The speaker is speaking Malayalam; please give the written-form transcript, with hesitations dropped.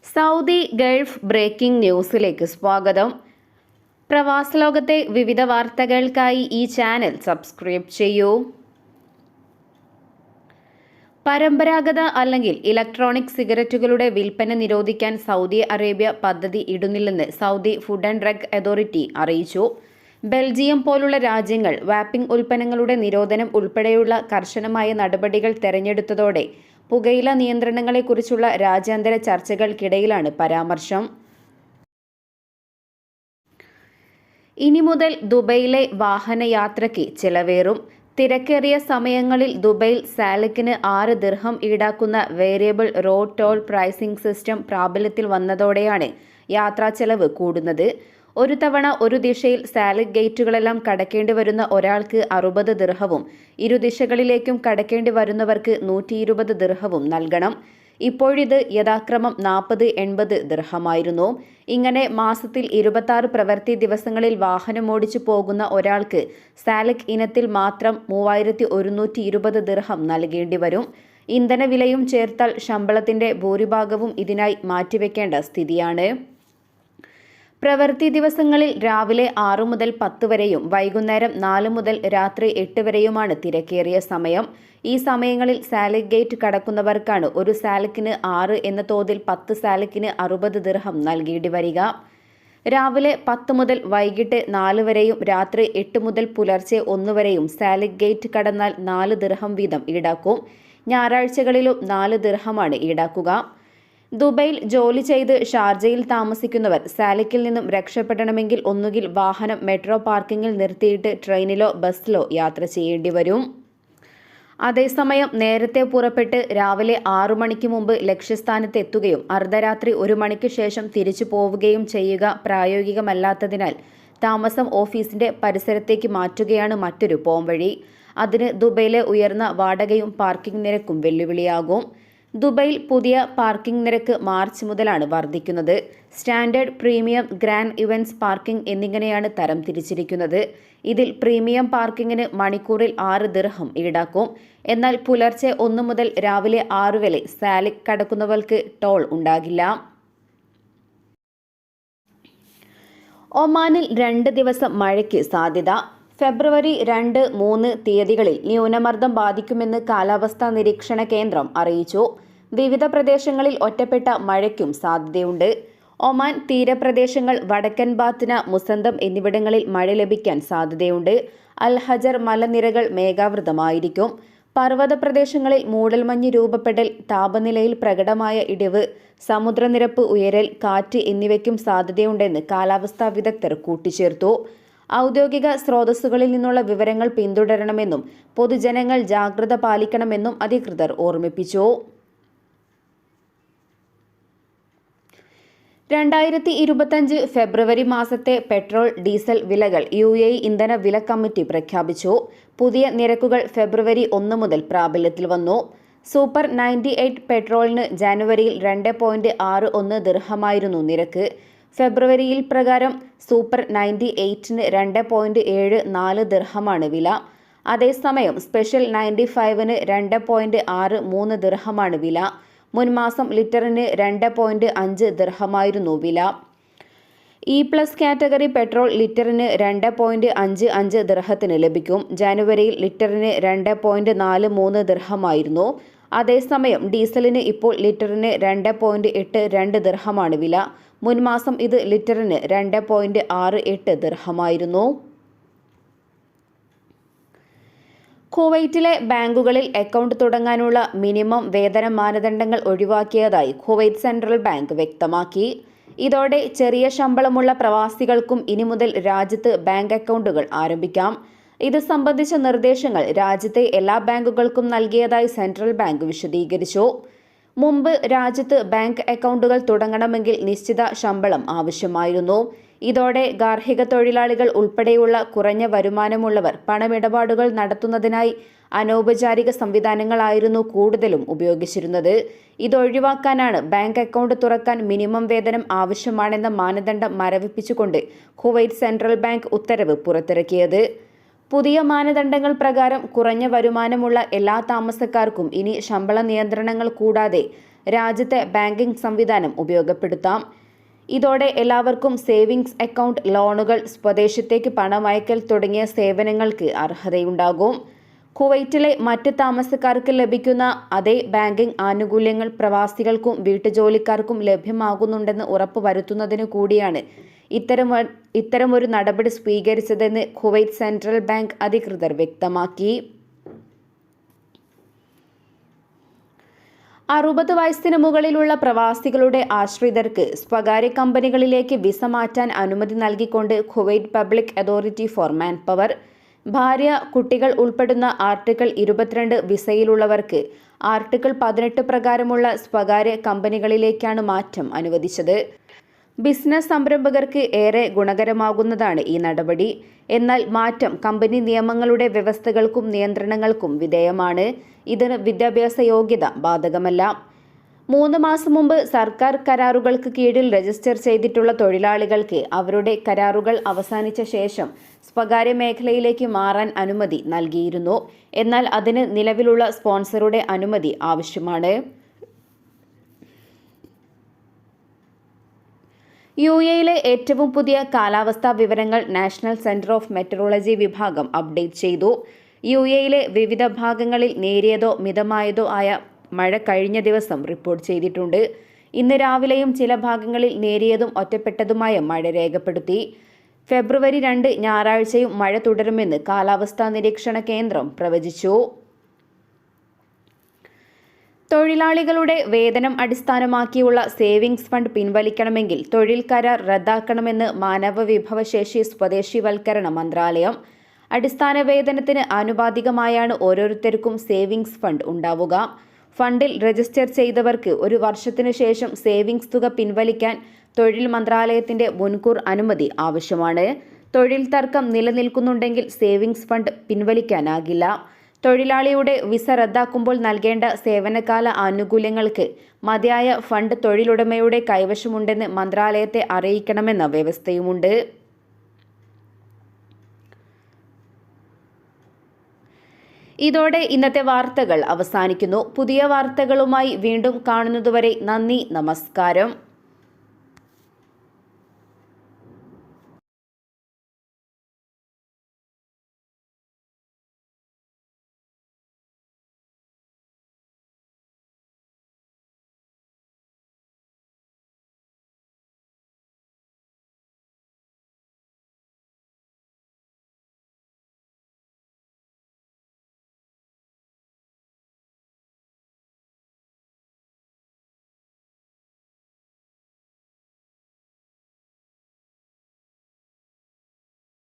സൗദി ഗൾഫ് ബ്രേക്കിംഗ് ന്യൂസിലേക്ക് സ്വാഗതം. പ്രവാസലോകത്തെ വിവിധ വാർത്തകൾക്കായി ഈ ചാനൽ സബ്സ്ക്രൈബ് ചെയ്യൂ. പരമ്പരാഗത അല്ലെങ്കിൽ ഇലക്ട്രോണിക് സിഗരറ്റുകളുടെ വിൽപ്പന നിരോധിക്കാൻ സൗദി അറേബ്യ പദ്ധതി ഇടുന്നില്ലെന്ന് Saudi food and drug authority അറിയിച്ചു. ബെൽജിയം പോലുള്ള രാജ്യങ്ങൾ വാപ്പിംഗ് ഉൽപ്പന്നങ്ങളുടെ നിരോധനം ഉൾപ്പെടെയുള്ള കർശനമായ നടപടികൾ തെരഞ്ഞെടുത്തതോടെ പുകയില നിയന്ത്രണങ്ങളെക്കുറിച്ചുള്ള രാജ്യാന്തര ചർച്ചകൾക്കിടയിലാണ് പരാമർശം. ഇനി മുതൽ ദുബൈയിലെ വാഹനയാത്രയ്ക്ക് ചിലവേറും. തിരക്കേറിയ സമയങ്ങളിൽ ദുബൈയിൽ സാലക്കിന് 6 ദിർഹം ഈടാക്കുന്ന variable road toll pricing system പ്രാബല്യത്തിൽ വന്നതോടെയാണ് യാത്രാച്ചെലവ് കൂടുന്നത്. ഒരു തവണ ഒരു ദിശയിൽ സാലക് ഗേറ്റുകളെല്ലാം കടക്കേണ്ടി വരുന്ന ഒരാൾക്ക് 60 ദിർഹവും ഇരുദിശകളിലേക്കും കടക്കേണ്ടി വരുന്നവർക്ക് 120 ദിർഹവും നൽകണം. ഇപ്പോഴിത് യഥാക്രമം 40-80 ദിർഹമായിരുന്നു. ഇങ്ങനെ മാസത്തിൽ 26 പ്രവൃത്തി ദിവസങ്ങളിൽ വാഹനമോടിച്ചു പോകുന്ന ഒരാൾക്ക് സാലക് ഇനത്തിൽ മാത്രം 3120 ദിർഹം നൽകേണ്ടി വരും. ഇന്ധനവിലയും ചേർത്താൽ ശമ്പളത്തിന്റെ ഭൂരിഭാഗവും ഇതിനായി മാറ്റിവെക്കേണ്ട സ്ഥിതിയാണ്. പ്രവൃത്തി ദിവസങ്ങളിൽ രാവിലെ 6 മുതൽ 10 വരെയും വൈകുന്നേരം 4 മുതൽ രാത്രി 8 വരെയുമാണ് തിരക്കേറിയ സമയം. ഈ സമയങ്ങളിൽ സാലക് ഗേറ്റ് കടക്കുന്നവർക്കാണ് ഒരു സാലക്കിന് 6 എന്ന തോതിൽ 10 സാലക്കിന് 60 ദിർഹം നൽകേണ്ടി വരിക. രാവിലെ 10 മുതൽ വൈകിട്ട് 4 വരെയും രാത്രി 8 മുതൽ പുലർച്ചെ 1 വരെയും സാലക് ഗേറ്റ് കടന്നാൽ 4 ദിർഹം വീതം ഈടാക്കും. ഞായറാഴ്ചകളിലും 4 ദിർഹമാണ് ഈടാക്കുക. ദുബൈയിൽ ജോലി ചെയ്ത് ഷാർജയിൽ താമസിക്കുന്നവർ സാലക്കിൽ നിന്നും രക്ഷപ്പെടണമെങ്കിൽ ഒന്നുകിൽ വാഹനം മെട്രോ പാർക്കിങ്ങിൽ നിർത്തിയിട്ട് ട്രെയിനിലോ ബസ്സിലോ യാത്ര ചെയ്യേണ്ടി വരും. അതേസമയം നേരത്തെ പുറപ്പെട്ട് രാവിലെ 6 മണിക്ക് മുമ്പ് ലക്ഷ്യസ്ഥാനത്ത് എത്തുകയും അർദ്ധരാത്രി 1 മണിക്ക് ശേഷം തിരിച്ചു പോവുകയും ചെയ്യുക പ്രായോഗികമല്ലാത്തതിനാൽ താമസം ഓഫീസിന്റെ പരിസരത്തേക്ക് മാറ്റുകയാണ് മറ്റൊരു പോംവഴി. അതിന് ദുബൈയിലെ ഉയർന്ന വാടകയും പാർക്കിംഗ് നിരക്കും വെല്ലുവിളിയാകും. ദുബൈയിൽ പുതിയ പാർക്കിംഗ് നിരക്ക് മാർച്ച് മുതലാണ് വർദ്ധിക്കുന്നത്. Standard, premium, grand events parking എന്നിങ്ങനെയാണ് തരം തിരിച്ചിരിക്കുന്നത്. ഇതിൽ പ്രീമിയം പാർക്കിങ്ങിന് മണിക്കൂറിൽ 6 ദിർഹം ഈടാക്കും. എന്നാൽ പുലർച്ചെ 1 മുതൽ രാവിലെ 6 വരെ സാലക് കടക്കുന്നവർക്ക് ടോൾ ഉണ്ടാകില്ല. ഒമാനിൽ 2 ദിവസം മഴയ്ക്ക് സാധ്യത. ഫെബ്രുവരി 2-3 തീയതികളിൽ ന്യൂനമർദ്ദം ബാധിക്കുമെന്ന് കാലാവസ്ഥാ നിരീക്ഷണ കേന്ദ്രം അറിയിച്ചു. വിവിധ പ്രദേശങ്ങളിൽ ഒറ്റപ്പെട്ട മഴയ്ക്കും സാധ്യതയുണ്ട്. ഒമാൻ തീരപ്രദേശങ്ങൾ, വടക്കൻ ബാത്ന, മുസന്തം എന്നിവിടങ്ങളിൽ മഴ ലഭിക്കാൻ സാധ്യതയുണ്ട്. അൽ ഹജർ മലനിരകൾ മേഘാവൃതമായിരിക്കും. പർവ്വത പ്രദേശങ്ങളിൽ മൂടൽമഞ്ഞ് രൂപപ്പെടൽ, താപനിലയിൽ പ്രകടമായ ഇടിവ്, സമുദ്രനിരപ്പ് ഉയരൽ, കാറ്റ് എന്നിവയ്ക്കും സാധ്യതയുണ്ടെന്ന് കാലാവസ്ഥാ വിദഗ്ധർ കൂട്ടിച്ചേർത്തു. ഔദ്യോഗിക സ്രോതസ്സുകളിൽ നിന്നുള്ള വിവരങ്ങൾ പിന്തുടരണമെന്നും പൊതുജനങ്ങൾ ജാഗ്രത പാലിക്കണമെന്നും അധികൃതർ ഓർമ്മിപ്പിച്ചു. 2025 ഫെബ്രുവരി മാസത്തെ പെട്രോൾ, ഡീസൽ വിലകൾ UAE ഇന്ധന വില കമ്മിറ്റി പ്രഖ്യാപിച്ചു. പുതിയ നിരക്കുകൾ ഫെബ്രുവരി 1 മുതൽ പ്രാബല്യത്തിൽ വന്നു. സൂപ്പർ 98 പെട്രോളിന് ജനുവരിയിൽ 2.61 ദിർഹമായിരുന്നു നിരക്ക്. ഫെബ്രുവരിയിൽ പ്രകാരം സൂപ്പർ 98ന് 2.74 ദിർഹമാണ് വില. അതേസമയം സ്പെഷ്യൽ 95ന് 2.63 ദിർഹമാണ് വില. മുൻമാസം ലിറ്ററിന് 2.5 ദിർഹമായിരുന്നു വില. E+ കാറ്റഗറി പെട്രോൾ ലിറ്ററിന് 2.55 ദിർഹത്തിന് ലഭിക്കും. ജനുവരിയിൽ ലിറ്ററിന് 2.43 ദിർഹമായിരുന്നു. അതേസമയം ഡീസലിന് ഇപ്പോൾ ലിറ്ററിന് 2.82 ദിർഹമാണ് വില. മുൻമാസം ഇത് ലിറ്ററിന് 2.68 ദിർഹമായിരുന്നു. കുവൈറ്റിലെ ബാങ്കുകളിൽ അക്കൗണ്ട് തുടങ്ങാനുള്ള മിനിമം വേതന മാനദണ്ഡങ്ങൾ ഒഴിവാക്കിയതായി കുവൈറ്റ് സെൻട്രൽ ബാങ്ക് വ്യക്തമാക്കി. ഇതോടെ ചെറിയ ശമ്പളമുള്ള പ്രവാസികൾക്കും ഇനി മുതൽ രാജ്യത്ത് ബാങ്ക് അക്കൗണ്ടുകൾ ആരംഭിക്കാം. ഇത് സംബന്ധിച്ച നിർദ്ദേശങ്ങൾ രാജ്യത്തെ എല്ലാ ബാങ്കുകൾക്കും നൽകിയതായി സെൻട്രൽ ബാങ്ക് വിശദീകരിച്ചു. മുമ്പ് രാജ്യത്ത് ബാങ്ക് അക്കൗണ്ടുകൾ തുടങ്ങണമെങ്കിൽ നിശ്ചിത ശമ്പളം ആവശ്യമായിരുന്നു. ഇതോടെ ഗാർഹിക തൊഴിലാളികൾ ഉൾപ്പെടെയുള്ള കുറഞ്ഞ വരുമാനമുള്ളവർ പണമിടപാടുകൾ നടത്തുന്നതിനായി അനൗപചാരിക സംവിധാനങ്ങളായിരുന്നു കൂടുതലും ഉപയോഗിച്ചിരുന്നത്. ഇതൊഴിവാക്കാനാണ് ബാങ്ക് അക്കൗണ്ട് തുറക്കാൻ മിനിമം വേതനം ആവശ്യമാണെന്ന മാനദണ്ഡം മരവിപ്പിച്ചുകൊണ്ട് കുവൈറ്റ് സെൻട്രൽ ബാങ്ക് ഉത്തരവ് പുറത്തിറക്കിയത്. പുതിയ മാനദണ്ഡങ്ങൾ പ്രകാരം കുറഞ്ഞ വരുമാനമുള്ള എല്ലാ താമസക്കാർക്കും ഇനി ശമ്പള നിയന്ത്രണങ്ങൾ കൂടാതെ രാജ്യത്തെ ബാങ്കിംഗ് സംവിധാനം ഉപയോഗപ്പെടുത്താം. ഇതോടെ എല്ലാവർക്കും സേവിങ്സ് അക്കൗണ്ട്, ലോണുകൾ, സ്വദേശത്തേക്ക് പണമയക്കൽ തുടങ്ങിയ സേവനങ്ങൾക്ക് അർഹതയുണ്ടാകും. കുവൈറ്റിലെ മറ്റ് താമസക്കാർക്ക് ലഭിക്കുന്ന അതേ ബാങ്കിംഗ് ആനുകൂല്യങ്ങൾ പ്രവാസികൾക്കും വീട്ടുജോലിക്കാർക്കും ലഭ്യമാകുന്നുണ്ടെന്ന് ഉറപ്പുവരുത്തുന്നതിനു കൂടിയാണ് ഇത്തരമൊരു നടപടി സ്വീകരിച്ചതെന്ന് കുവൈറ്റ് സെൻട്രൽ ബാങ്ക് അധികൃതർ വ്യക്തമാക്കി. 60 വയസ്സിന് മുകളിലുള്ള പ്രവാസികളുടെ ആശ്രിതർക്ക് സ്വകാര്യ കമ്പനികളിലേക്ക് വിസ മാറ്റാൻ അനുമതി നൽകിക്കൊണ്ട് Kuwait public authority four manpower ഭാര്യ, കുട്ടികൾ ഉൾപ്പെടുന്ന ആർട്ടിക്കിൾ 22 വിസയിലുള്ളവർക്ക് ആർട്ടിക്കിൾ 18 പ്രകാരമുള്ള സ്വകാര്യ കമ്പനികളിലേക്കാണ് മാറ്റം അനുവദിച്ചത്. ബിസിനസ് സംരംഭകർക്ക് ഏറെ ഗുണകരമാകുന്നതാണ് ഈ നടപടി. എന്നാൽ മാറ്റം കമ്പനി നിയമങ്ങളുടെ വ്യവസ്ഥകൾക്കും നിയന്ത്രണങ്ങൾക്കും വിധേയമാണ്. ഇതിന് വിദ്യാഭ്യാസ യോഗ്യത ബാധകമല്ല. 3 മാസം മുമ്പ് സർക്കാർ കരാറുകൾക്ക് കീഴിൽ രജിസ്റ്റർ ചെയ്തിട്ടുള്ള തൊഴിലാളികൾക്ക് അവരുടെ കരാറുകൾ അവസാനിച്ച ശേഷം സ്വകാര്യ മേഖലയിലേക്ക് മാറാൻ അനുമതി നൽകിയിരുന്നു. എന്നാൽ അതിന് നിലവിലുള്ള സ്പോൺസറുടെ അനുമതി ആവശ്യമാണ്. യുഎഇയിലെ ഏറ്റവും പുതിയ കാലാവസ്ഥാ വിവരങ്ങൾ നാഷണൽ സെന്റർ ഓഫ് മെറ്ററോളജി വിഭാഗം അപ്ഡേറ്റ് ചെയ്തു. യുഎഇയിലെ വിവിധ ഭാഗങ്ങളിൽ നേരിയതോ മിതമായതോ ആയ മഴ കഴിഞ്ഞ ദിവസം റിപ്പോർട്ട് ചെയ്തിട്ടുണ്ട്. ഇന്ന് രാവിലെയും ചില ഭാഗങ്ങളിൽ നേരിയതും ഒറ്റപ്പെട്ടതുമായ മഴ രേഖപ്പെടുത്തി. ഫെബ്രുവരി 2 ഞായറാഴ്ചയും മഴ തുടരുമെന്ന് കാലാവസ്ഥാ നിരീക്ഷണ കേന്ദ്രം പ്രവചിച്ചു. തൊഴിലാളികളുടെ വേതനം അടിസ്ഥാനമാക്കിയുള്ള സേവിങ്സ് ഫണ്ട് പിൻവലിക്കണമെങ്കിൽ തൊഴിൽ കരാർ റദ്ദാക്കണമെന്ന് മാനവ വിഭവശേഷി സ്വദേശിവൽക്കരണ മന്ത്രാലയം. അടിസ്ഥാന വേതനത്തിന് ആനുപാതികമായാണ് ഓരോരുത്തർക്കും സേവിങ്സ് ഫണ്ട് ഉണ്ടാവുക. ഫണ്ടിൽ രജിസ്റ്റർ ചെയ്തവർക്ക് 1 വർഷത്തിനു ശേഷം സേവിങ്സ് തുക പിൻവലിക്കാൻ തൊഴിൽ മന്ത്രാലയത്തിന്റെ മുൻകൂർ അനുമതി ആവശ്യമാണ്. തൊഴിൽ തർക്കം നിലനിൽക്കുന്നുണ്ടെങ്കിൽ സേവിങ്സ് ഫണ്ട് പിൻവലിക്കാനാകില്ല. തൊഴിലാളിയുടെ വിസ റദ്ദാക്കുമ്പോൾ നൽകേണ്ട സേവനകാല ആനുകൂല്യങ്ങൾക്ക് മതിയായ ഫണ്ട് തൊഴിലുടമയുടെ കൈവശമുണ്ടെന്ന് മന്ത്രാലയത്തെ അറിയിക്കണമെന്ന വ്യവസ്ഥയുമുണ്ട്. ഇതോടെ ഇന്നത്തെ വാർത്തകൾ അവസാനിക്കുന്നു. പുതിയ വാർത്തകളുമായി വീണ്ടും കാണുന്നതുവരെ നന്ദി, നമസ്കാരം.